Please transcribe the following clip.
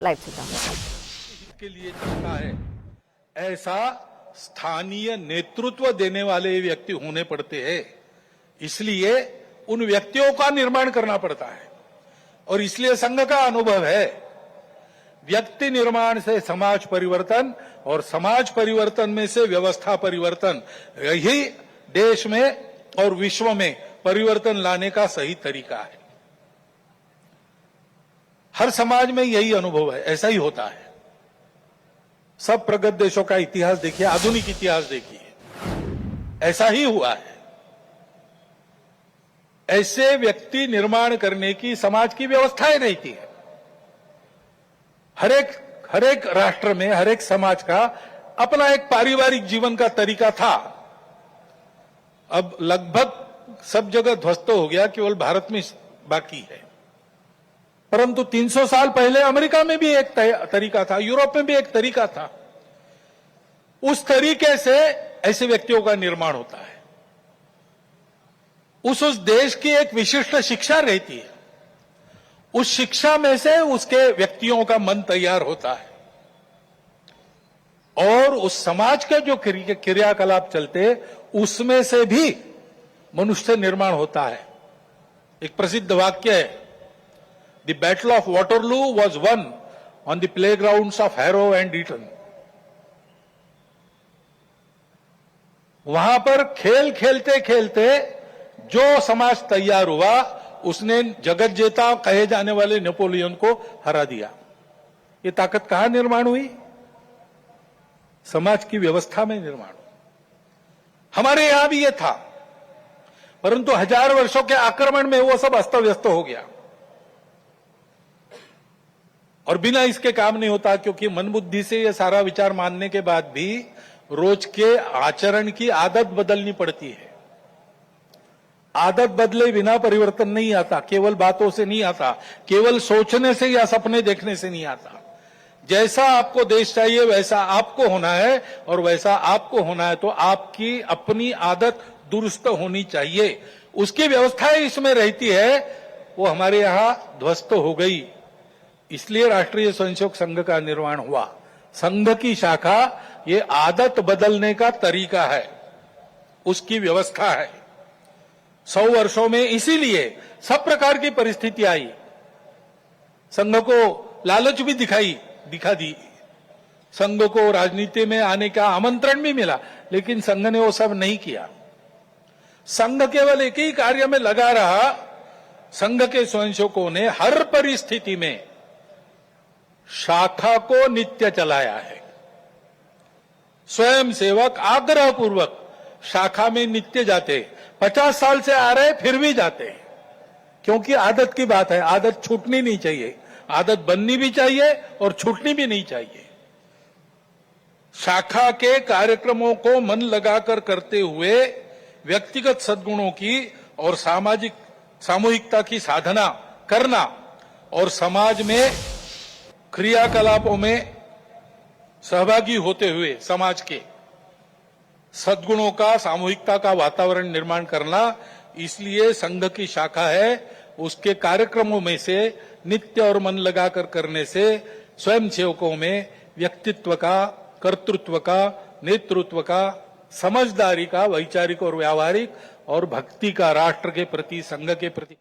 Live से के लिए चलता है, ऐसा स्थानीय नेतृत्व देने वाले व्यक्ति होने पड़ते हैं। इसलिए उन व्यक्तियों का निर्माण करना पड़ता है और इसलिए संघ का अनुभव है व्यक्ति निर्माण से समाज परिवर्तन और समाज परिवर्तन में से व्यवस्था परिवर्तन, यही देश में और विश्व में परिवर्तन लाने का सही तरीका है। हर समाज में यही अनुभव है, ऐसा ही होता है। सब प्रगत देशों का इतिहास देखिए, आधुनिक इतिहास देखिए, ऐसा ही हुआ है। ऐसे व्यक्ति निर्माण करने की समाज की व्यवस्थाएं रहती है। हर एक राष्ट्र में, हर एक समाज का अपना एक पारिवारिक जीवन का तरीका था। अब लगभग सब जगह ध्वस्त हो गया, केवल भारत में बाकी है। परंतु 300 साल पहले अमेरिका में भी एक तरीका था, यूरोप में भी एक तरीका था। उस तरीके से ऐसे व्यक्तियों का निर्माण होता है। उस देश की एक विशिष्ट शिक्षा रहती है, उस शिक्षा में से उसके व्यक्तियों का मन तैयार होता है और उस समाज के जो क्रियाकलाप चलते उसमें से भी मनुष्य निर्माण होता है। एक प्रसिद्ध वाक्य है, the battle of Waterloo was won on the playgrounds of Harrow and Eton. वहां पर खेल खेलते खेलते जो समाज तैयार हुआ उसने जगत जेता कहे जाने वाले नेपोलियन को हरा दिया। ये ताकत कहां निर्माण हुई? समाज की व्यवस्था में निर्माण हुई। हमारे यहां भी ये था, परंतु 1000 वर्षों के आक्रमण में वो सब अस्त व्यस्त हो गया और बिना इसके काम नहीं होता, क्योंकि मन बुद्धि से ये सारा विचार मानने के बाद भी रोज के आचरण की आदत बदलनी पड़ती है। आदत बदले बिना परिवर्तन नहीं आता, केवल बातों से नहीं आता, केवल सोचने से या सपने देखने से नहीं आता। जैसा आपको देश चाहिए वैसा आपको होना है, और वैसा आपको होना है तो आपकी अपनी आदत दुरुस्त होनी चाहिए। उसकी व्यवस्था इसमें रहती है, वो हमारे यहां ध्वस्त हो गई। इसलिए राष्ट्रीय स्वयंसेवक संघ का निर्माण हुआ। संघ की शाखा ये आदत बदलने का तरीका है, उसकी व्यवस्था है। 100 वर्षों में इसीलिए सब प्रकार की परिस्थिति आई, संघ को लालच भी दिखा दी, संघ को राजनीति में आने का आमंत्रण भी मिला, लेकिन संघ ने वो सब नहीं किया। संघ केवल एक ही कार्य में लगा रहा। संघ के स्वयंसेवकों ने हर परिस्थिति में शाखा को नित्य चलाया है। स्वयं सेवक आग्रह पूर्वक शाखा में नित्य जाते, 50 साल से आ रहे फिर भी जाते, क्योंकि आदत की बात है। आदत छूटनी नहीं चाहिए, आदत बननी भी चाहिए और छूटनी भी नहीं चाहिए। शाखा के कार्यक्रमों को मन लगाकर करते हुए व्यक्तिगत सद्गुणों की और सामूहिकता की साधना करना और समाज में क्रियाकलापों में सहभागी होते हुए समाज के सद्गुणों का, सामूहिकता का वातावरण निर्माण करना, इसलिए संघ की शाखा है। उसके कार्यक्रमों में से नित्य और मन लगाकर करने से स्वयं सेवकों में व्यक्तित्व का, कर्तृत्व का, नेतृत्व का, समझदारी का, वैचारिक और व्यावहारिक और भक्ति का राष्ट्र के प्रति, संघ के प्रति